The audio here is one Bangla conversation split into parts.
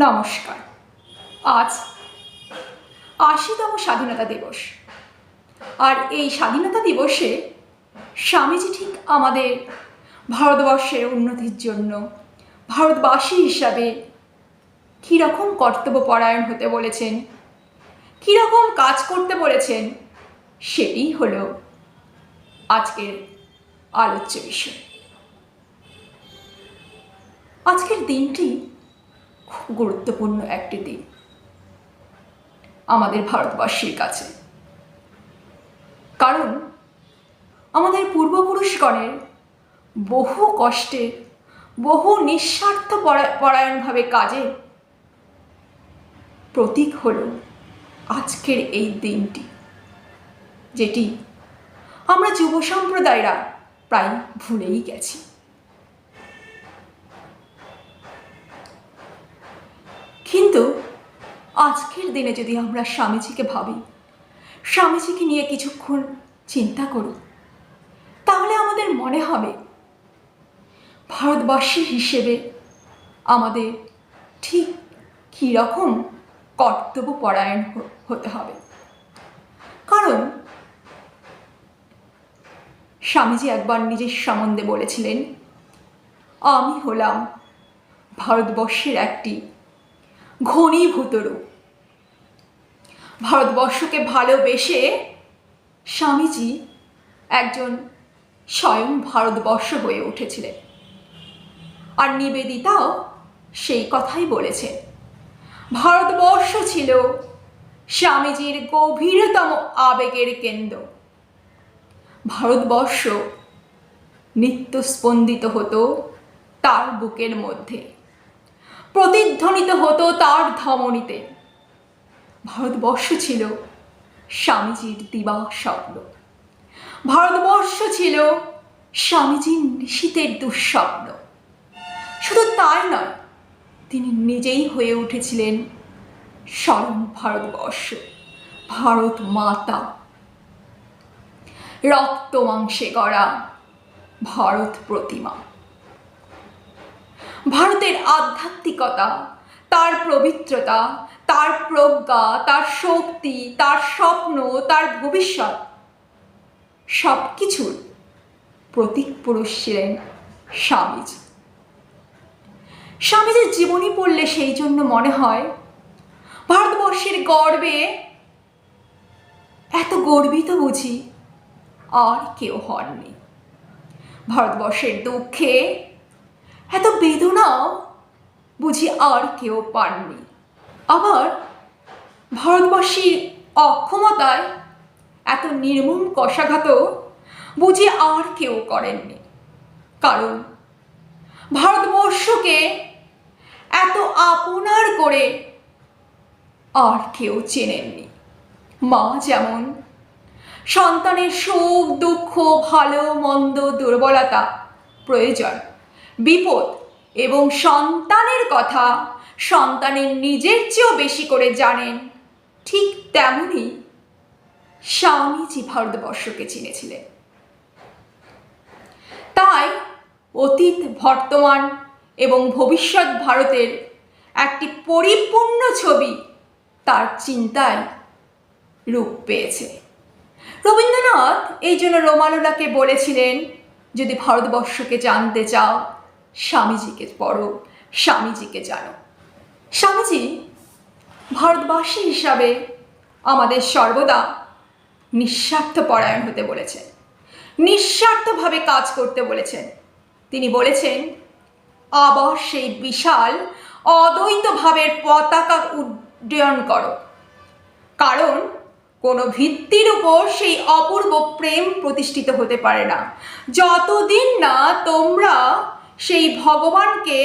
নমস্কার। আজ ৮০তম স্বাধীনতা দিবস। আর এই স্বাধীনতা দিবসে স্বামীজি ঠিক আমাদের ভারতবর্ষের উন্নতির জন্য ভারতবাসী হিসাবে কীরকম কর্তব্যপরায়ণ হতে বলেছেন, কীরকম কাজ করতে বলেছেন, সেটি হলো আজকের আলোচ্য বিষয়। আজকের দিনটি খুব গুরুত্বপূর্ণ একটি দিন আমাদের ভারতবাসীর কাছে, কারণ আমাদের পূর্বপুরুষগণের বহু কষ্টে, বহু নিঃস্বার্থ পরায়ণভাবে কাজে প্রতীক হল আজকের এই দিনটি, যেটি আমরা যুব সম্প্রদায়রা প্রায় ভুলেই গেছি। কিন্তু আজকের দিনে যদি আমরা স্বামীজিকে ভাবি, স্বামীজিকে নিয়ে কিছুক্ষণ চিন্তা করি, তাহলে আমাদের মনে হবে ভারতবাসী হিসেবে আমাদের ঠিক কীরকম কর্তব্যপরায়ণ হতে হবে। কারণ স্বামীজি একবার নিজের সম্বন্ধে বলেছিলেন, আমি হলাম ভারতবর্ষের একটি ঘনীভূত রূপ। ভারতবর্ষকে ভালোবেসে স্বামীজি একজন স্বয়ং ভারতবর্ষ হয়ে উঠেছিলেন। আর নিবেদিতাও সেই কথাই বলেছেন, ভারতবর্ষ ছিল স্বামীজির গভীরতম আবেগের কেন্দ্র। ভারতবর্ষ নিত্য স্পন্দিত হতো তার বুকের মধ্যে, প্রতিধ্বনিত হতো তার ধমনীতে। ভারতবর্ষ ছিল স্বামীজির দিবা স্বপ্ন। ভারতবর্ষ ছিল স্বামীজির নিশীথের দুঃস্বপ্ন। শুধু তাই নয়, তিনি নিজেই হয়ে উঠেছিলেন স্বয়ং ভারতবর্ষ, ভারত মাতা, রক্ত মাংসে গড়া ভারত প্রতিমা। ভারতের আধ্যাত্মিকতা, তার পবিত্রতা, তার প্রজ্ঞা, তার শক্তি, তার স্বপ্ন, তার ভবিষ্যৎ, সব কিছুর প্রতীক পুরুষ ছিলেন স্বামীজি। স্বামীজির জীবনী পড়লে সেই জন্য মনে হয় ভারতবর্ষের গর্বে এত গর্বিত বুঝি আর কেউ হননি। ভারতবর্ষের দুঃখে এত বেদনাও বুঝি আর কেউ পাননি। আবার ভারতবাসীর অক্ষমতায় এত নির্মম কষাঘাত বুঝি আর কেউ করেননি। কারণ ভারতবর্ষকে এত আপনার করে আর কেউ চেনেননি। মা যেমন সন্তানের সুখ দুঃখ, ভালো মন্দ, দুর্বলতা, প্রয়োজন, বিপদ এবং সন্তানের কথা সন্তানের নিজের চেয়েও বেশি করে জানেন, ঠিক তেমনি স্বামীজি ভারতবর্ষকে চিনেছিলেন। তাই অতীত, বর্তমান এবং ভবিষ্যৎ ভারতের একটি পরিপূর্ণ ছবি তার চিন্তায় রূপ পেয়েছে। রবীন্দ্রনাথ এই জন্য রোমালোলাকে বলেছিলেন, যদি ভারতবর্ষকে জানতে চাও স্বামীজিকে পড়ো, স্বামীজিকে জানো। স্বামীজি ভারতবাসী হিসাবে আমাদের সর্বদা নিঃস্বার্থ পরায়ণ হতে বলেছেন, নিঃস্বার্থভাবে কাজ করতে বলেছেন। তিনি বলেছেন, আবার সেই বিশাল অদ্বৈত ভাবের পতাকা উড্ডয়ন করো, কারণ কোনো ভিত্তির উপর সেই অপূর্ব প্রেম প্রতিষ্ঠিত হতে পারে না যতদিন না তোমরা সেই ভগবানকে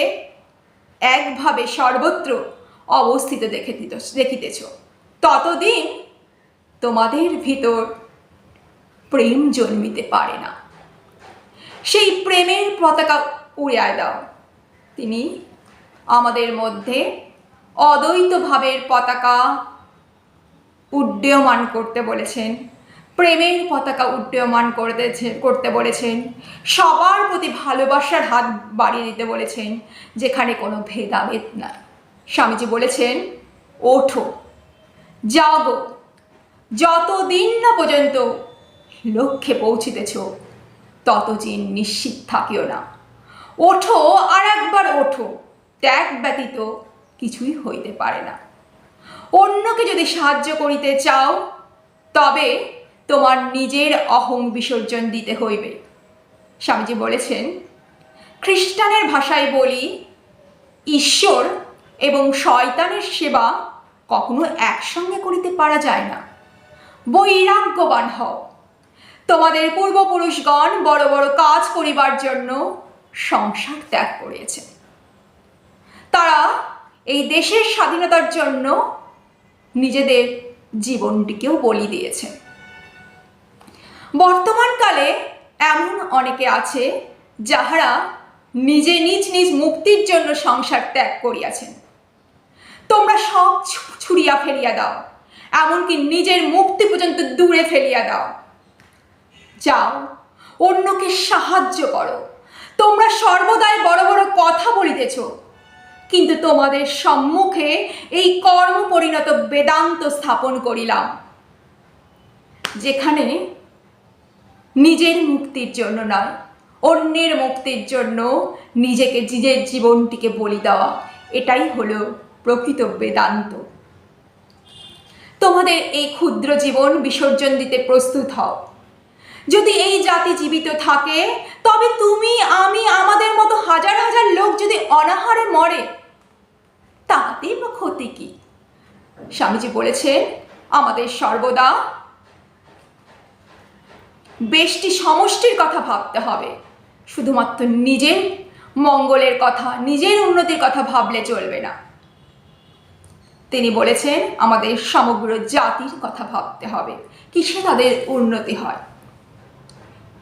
একভাবে সর্বত্র অবস্থিত দেখিতেছ। ততদিন তোমাদের ভিতর প্রেম জন্মিতে পারে না। সেই প্রেমের পতাকা উড়িয়ে দাও। তিনি আমাদের মধ্যে অদ্বৈত ভাবের পতাকা উড্ডীয়মান করতে বলেছেন, প্রেমের পতাকা উড্ডীয়মান করতে বলেছেন, সবার প্রতি ভালোবাসার হাত বাড়িয়ে দিতে বলেছেন, যেখানে কোনো ভেদাভেদ নাই। স্বামীজি বলেছেন, ওঠো, জাগো, যতদিন না পর্যন্ত লক্ষ্যে পৌঁছিতেছ ততদিন নিশ্চিত থাকিও না। ওঠো, আর একবার ওঠো, ত্যাগ ব্যতীত কিছুই হইতে পারে না। অন্যকে যদি সাহায্য করিতে চাও তবে তোমার নিজের অহং বিসর্জন দিতে হইবে। স্বামীজি বলেছেন, খ্রিস্টানের ভাষায় বলি, ঈশ্বর এবং শয়তানের সেবা কখনো একসঙ্গে করিতে পারা যায় না। বৈরাগ্যবান হও। তোমাদের পূর্বপুরুষগণ বড় বড় কাজ করিবার জন্য সংসার ত্যাগ করিয়াছে। তারা এই দেশের স্বাধীনতার জন্য নিজেদের জীবনটিকেও বলি দিয়েছে। বর্তমানকালে এমন অনেকে আছে যাহারা নিজে নিজ নিজ মুক্তির জন্য সংসার ত্যাগ করিয়াছেন। তোমরা সব ছুড়িয়া ফেলিয়া দাও, এমনকি নিজের মুক্তি পর্যন্ত দূরে ফেলিয়া দাও। যাও, অন্যকে সাহায্য করো। তোমরা সর্বদাই বড় বড় কথা বলিতেছ, কিন্তু তোমাদের সম্মুখে এই কর্ম পরিণত বেদান্ত স্থাপন করিলাম, যেখানে নিজের মুক্তির জন্য নয়, অন্যের মুক্তির জন্য নিজেকে, নিজের জীবনটিকে বলি দেওয়া, এটাই হলো প্রকৃত বেদান্ত। তোমাদের এই ক্ষুদ্র জীবন বিসর্জন দিতে প্রস্তুত হও। যদি এই জাতি জীবিত থাকে তবে তুমি, আমি, আমাদের মতো হাজার হাজার লোক যদি অনাহারে মরে তাতে বা ক্ষতি কি? স্বামীজি বলেছেন, আমাদের সর্বদা বেশটি সমষ্টির কথা ভাবতে হবে, শুধুমাত্র নিজের মঙ্গলের কথা, নিজের উন্নতির কথা ভাবলে চলবে না। তিনি বলেছেন, আমাদের সমগ্র জাতির কথা ভাবতে হবে, কিসে তাদের উন্নতি হয়।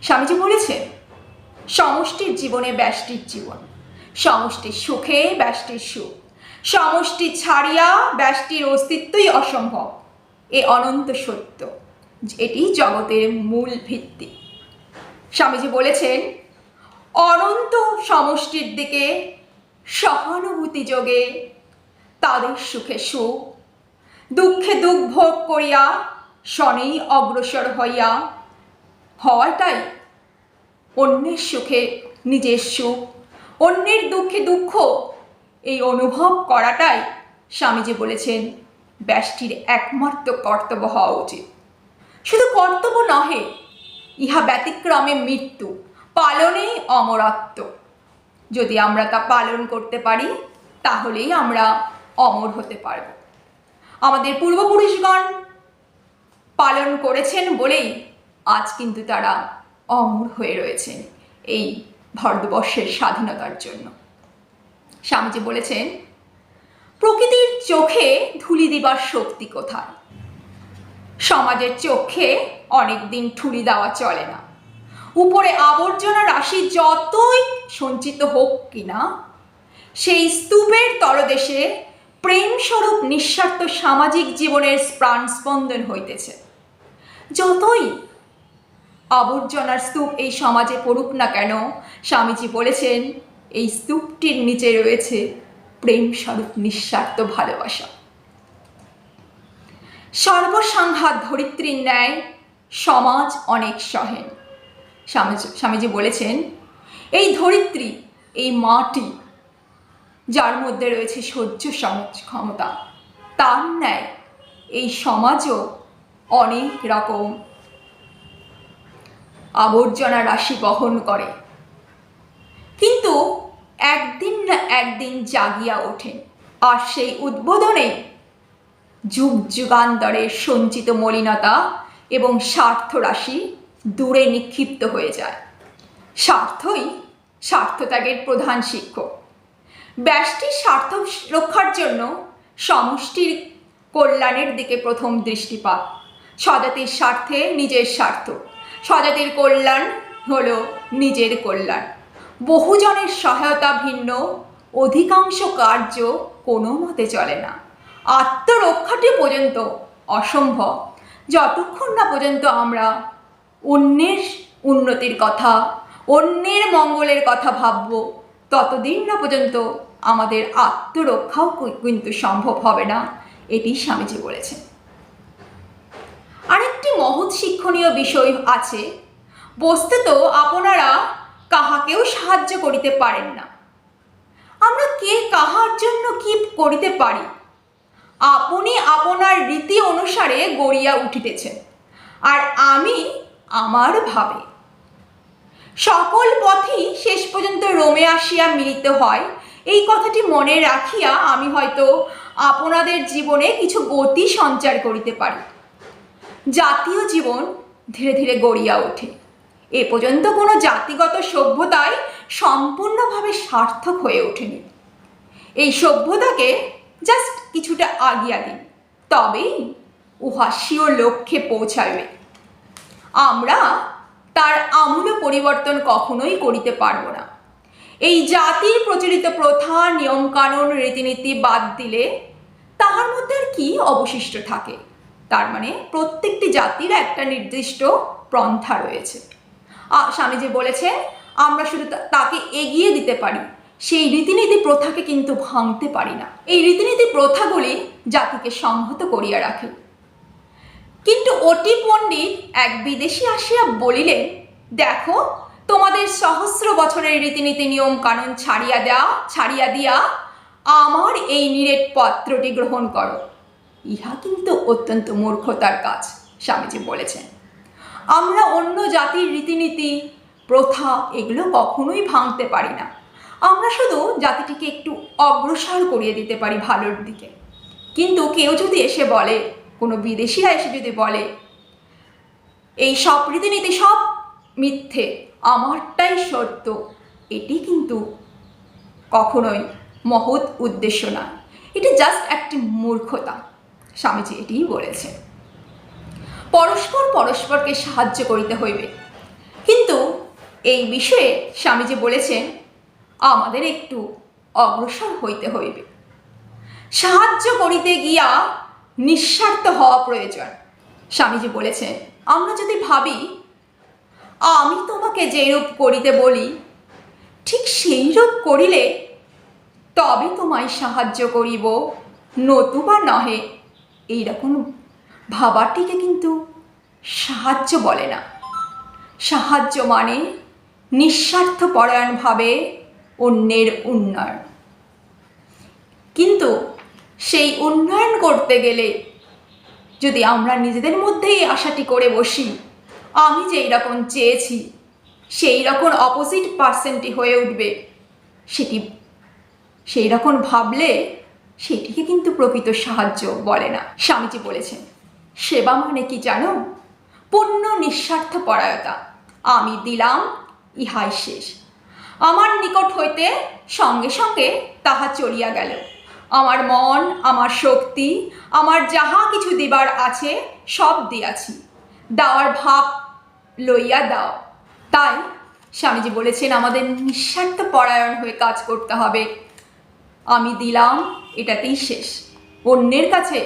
স্বামীজি বলেছেন, সমষ্টির জীবনে ব্যষ্টির জীবন, সমষ্টির সুখে ব্যষ্টির সুখ, সমষ্টি ছাড়িয়া ব্যষ্টির অস্তিত্বই অসম্ভব। এ অনন্ত সত্য, এটি জগতের মূল ভিত্তি। স্বামীজি বলেছেন, অনন্ত সমষ্টির দিকে সহানুভূতি যোগে তাদের সুখে সুখ, দুঃখে দুঃখ ভোগ করিয়া শনেই অগ্রসর হইয়া হওয়াটাই, অন্যের সুখে নিজের সুখ, অন্যের দুঃখে দুঃখ, এই অনুভব করাটাই স্বামীজি বলেছেন ব্যষ্টির একমাত্র কর্তব্য হওয়া উচিত। শুধু কর্তব্য নহে, ইহা ব্যতিক্রমে মৃত্যু, পালনেই অমরত্ব। যদি আমরা তা পালন করতে পারি তাহলেই আমরা অমর হতে পারব। আমাদের পূর্বপুরুষগণ পালন করেছেন বলেই আজ কিন্তু তারা অমর হয়ে রয়েছেন এই ভারতবর্ষের স্বাধীনতার জন্য। স্বামীজি বলেছেন, প্রকৃতির চোখে ধুলি দিবার শক্তি কোথায়? সমাজের চোখে অনেকদিন ঠুলি দেওয়া চলে না। উপরে আবর্জনা রাশি যতই সঞ্চিত হোক কিনা, সেই স্তূপের তলদেশে প্রেমস্বরূপ নিঃস্বার্থ সামাজিক জীবনের প্রাণ স্পন্দন হইতেছে। যতই আবর্জনার স্তূপ এই সমাজে পড়ুক না কেন, স্বামীজি বলেছেন এই স্তূপটির নিচে রয়েছে প্রেমস্বরূপ নিঃস্বার্থ ভালোবাসা। সর্বসংঘাত ধরিত্রীর ন্যায় সমাজ অনেক সহেন। স্বামীজি বলেছেন, এই ধরিত্রী, এই মাটি যার মধ্যে রয়েছে সহ্য ক্ষমতা, তার ন্যায় এই সমাজও অনেক রকম আবর্জনা রাশি বহন করে, কিন্তু একদিন না একদিন জাগিয়া ওঠেন, আর সেই উদ্বোধনে যুগ যুগান্তরের সঞ্চিত মলিনতা এবং স্বার্থ রাশি দূরে নিক্ষিপ্ত হয়ে যায়। স্বার্থই স্বার্থত্যাগের প্রধান শিক্ষক। ব্যষ্টির স্বার্থ রক্ষার জন্য সমষ্টির কল্যাণের দিকে প্রথম দৃষ্টিপাত। স্বজাতির স্বার্থে নিজের স্বার্থ, স্বজাতির কল্যাণ হলো নিজের কল্যাণ। বহুজনের সহায়তা ভিন্ন অধিকাংশ কার্য কোনো মতে চলে না। আত্মরক্ষাটি পর্যন্ত অসম্ভব যতক্ষণ না পর্যন্ত আমরা অন্যের উন্নতির কথা, অন্যের মঙ্গলের কথা ভাবব, ততদিন না পর্যন্ত আমাদের আত্মরক্ষাও কিন্তু সম্ভব হবে না, এটি স্বামীজি বলেছেন। আরেকটি মহৎ শিক্ষণীয় বিষয় আছে, বস্তুত আপনারা কাহাকেও সাহায্য করিতে পারেন না। আমরা কে কাহার জন্য কি করিতে পারি? আপনি আপনার রীতি অনুসারে গড়িয়া উঠিতেছেন, আর আমি আমার ভাবে। সকল পথই শেষ পর্যন্ত রোমে আসিয়া মিলিত হয়, এই কথাটি মনে রাখিয়া আমি হয়তো আপনাদের জীবনে কিছু গতি সঞ্চার করিতে পারি। জাতীয় জীবন ধীরে ধীরে গড়িয়া ওঠে। এ পর্যন্ত কোনো জাতিগত সভ্যতায় সম্পূর্ণভাবে সার্থক হয়ে ওঠেনি। এই সভ্যতাকে জাস্ট কিছুটা আগিয়া দিন, তবেই উহা স্বীয় লক্ষ্যে পৌঁছাবে। আমরা তার আমূল পরিবর্তন কখনোই করিতে পারব না। এই জাতির প্রচলিত প্রথা, নিয়মকানুন, রীতিনীতি বাদ দিলে তাহার মধ্যে আর কি অবশিষ্ট থাকে? তার মানে প্রত্যেকটি জাতির একটা নির্দিষ্ট পন্থা রয়েছে। স্বামীজি বলেছেন আমরা শুধু তাকে এগিয়ে দিতে পারি, সেই রীতিনীতি প্রথাকে কিন্তু ভাঙতে পারি না। এই রীতিনীতি প্রথাগুলি জাতিকে সংহত করিয়া রাখে। কিন্তু অতি পণ্ডিত এক বিদেশি আসিয়া বলিলেন, দেখো, তোমাদের সহস্র বছরের রীতিনীতি নিয়ম কানুন ছাড়িয়া দিয়া আমার এই নিরেট পত্রটি গ্রহণ করো। ইহা কিন্তু অত্যন্ত মূর্খতার কাজ, স্বামীজি বলেছেন। আমরা অন্য জাতির রীতিনীতি প্রথা এগুলো কখনোই ভাঙতে পারি না। আমরা শুধু জাতিটিকে একটু অগ্রসর করিয়ে দিতে পারি ভালোর দিকে। কিন্তু কেউ যদি এসে বলে, কোনো বিদেশিরা এসে যদি বলে এই সব রীতিনীতি সব মিথ্যে, আমারটাই সত্য, এটি কিন্তু কখনোই মহৎ উদ্দেশ্য না, এটি জাস্ট একটি মূর্খতা। স্বামীজি এটিই বলেছে। পরস্পরকে সাহায্য করিতে হইবে, কিন্তু এই বিষয়ে স্বামীজি বলেছেন আমাদের একটু অগ্রসর হইতে হইবে। সাহায্য করিতে গিয়া নিঃস্বার্থ হওয়া প্রয়োজন। স্বামীজি বলেছেন আমরা যদি ভাবি আমি তোমাকে যেরূপ করিতে বলি ঠিক সেই রূপ করিলে তবে তোমায় সাহায্য করিব, নতুবা নহে, এইরকম ভাবাটিকে কিন্তু সাহায্য বলে না। সাহায্য মানে নিঃস্বার্থপরায়ণভাবে অন্যের উন্নয়ন। কিন্তু সেই উন্নয়ন করতে গেলে যদি আমরা নিজেদের মধ্যেই আশাটি করে বসি আমি যেই রকম চেয়েছি সেই রকম অপোজিট পার্সনটি হয়ে উঠবে, সেই রকম ভাবলে সেটিকে কিন্তু প্রকৃত সাহায্য বলে না। স্বামীজি বলেছেন সেবা মানে কি জানো? পূর্ণ নিঃস্বার্থপরায়তা। আমি দিলাম, ইহাই শেষ। আমার নিকট হইতে সঙ্গে সঙ্গে তাহা চলিয়া গেল। আমার মন, আমার শক্তি, আমার যাহা কিছু দিবার আছে সব দিয়াছি। দেওয়ার ভাব লইয়া দাও। তাই স্বামীজি বলেছেন আমাদের নিঃস্বার্থপরায়ণ হয়ে কাজ করতে হবে। আমি দিলাম, এটাতেই শেষ। অন্যের কাছে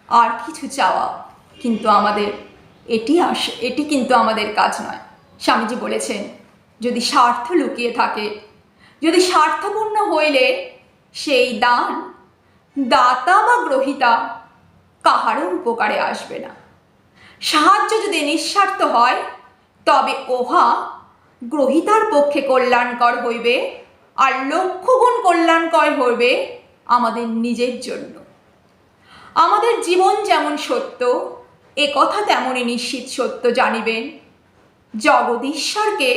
আর কিছু চাওয়া কিন্তু আমাদের এটি কিন্তু আমাদের কাজ নয়। স্বামীজি বলেছেন যদি স্বার্থ লুকিয়ে থাকে, যদি স্বার্থপূর্ণ হইলে সেই দান দাতা বা গ্রহীতা কাহারও উপকারে আসবে না। সাহায্য যদি নিঃস্বার্থ হয় তবে উহা গ্রহীতার পক্ষে কল্যাণকর হইবে, আর লক্ষগুণ কল্যাণকর হইবে আমাদের নিজের জন্য। আমাদের জীবন যেমন সত্য, এ কথা তেমনই নিশ্চিত সত্য জানিবেন, জগদীশ্বরকে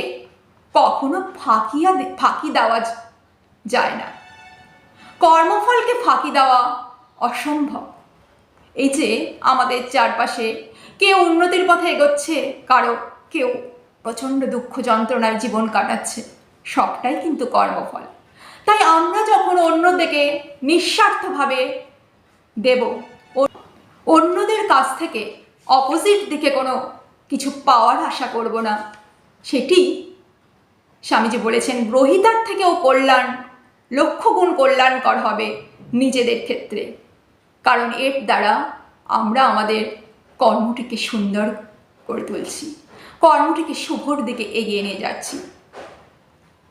কখনো ফাঁকি দেওয়া যায় না। কর্মফলকে ফাঁকি দেওয়া অসম্ভব। এই যে আমাদের চারপাশে কেউ উন্নতির পথে এগোচ্ছে, কেউ প্রচণ্ড দুঃখ যন্ত্রণায় জীবন কাটাচ্ছে, সবটাই কিন্তু কর্মফল। তাই আমরা যখন অন্যদিকে নিঃস্বার্থভাবে দেব, অন্যদের কাছ থেকে অপোজিট দিকে কোনো কিছু পাওয়ার আশা করব না। সেটি স্বামীজি বলেছেন গ্রহীতার থেকেও কল্যাণ লক্ষগুণ কল্যাণকর হবে নিজেদের ক্ষেত্রে, কারণ এর দ্বারা আমরা আমাদের কর্মটিকে সুন্দর করে তুলছি, কর্মটিকে শুভর দিকে এগিয়ে নিয়ে যাচ্ছি।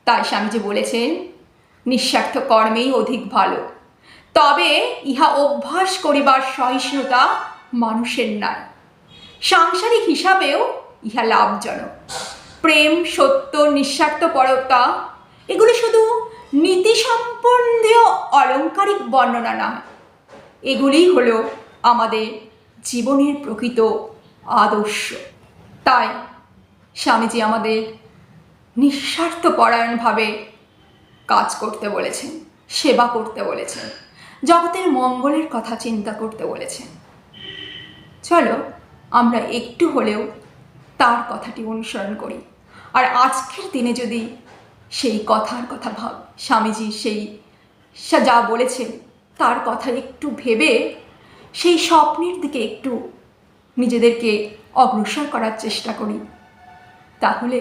তাই স্বামীজি বলেছেন নিঃস্বার্থ কর্মেই অধিক ভালো। তবে ইহা অভ্যাস করিবার সহিষ্ণুতা মানুষের নাই। সাংসারিক হিসাবেও ইহা লাভজনক। প্রেম, সত্য, নিঃস্বার্থপরতা এগুলি শুধু নীতি সম্বন্ধীয় অলংকারিক বর্ণনা নয়, এগুলিই হলো আমাদের জীবনের প্রকৃত আদর্শ। তাই স্বামীজি আমাদের নিঃস্বার্থপরায়ণভাবে কাজ করতে বলেছেন, সেবা করতে বলেছেন, জগতের মঙ্গলের কথা চিন্তা করতে বলেছেন। চলো আমরা একটু হলেও তার কথাটি অনুসরণ করি। আর আজকের দিনে যদি সেই কথার কথা স্বামীজি সেই যা বলেছেন তার কথা একটু ভেবে সেই স্বপ্নের দিকে একটু নিজেদেরকে অগ্রসর করার চেষ্টা করি, তাহলে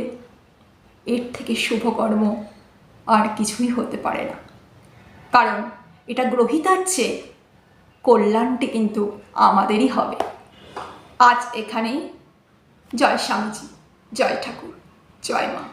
এর থেকে শুভকর্ম আর কিছুই হতে পারে না। কারণ এটা গ্রহিতার চেয়ে কল্যাণটি কিন্তু আমাদেরই হবে। আজ এখানেই। জয় স্বামীজি, জয় ঠাকুর, জয় মা।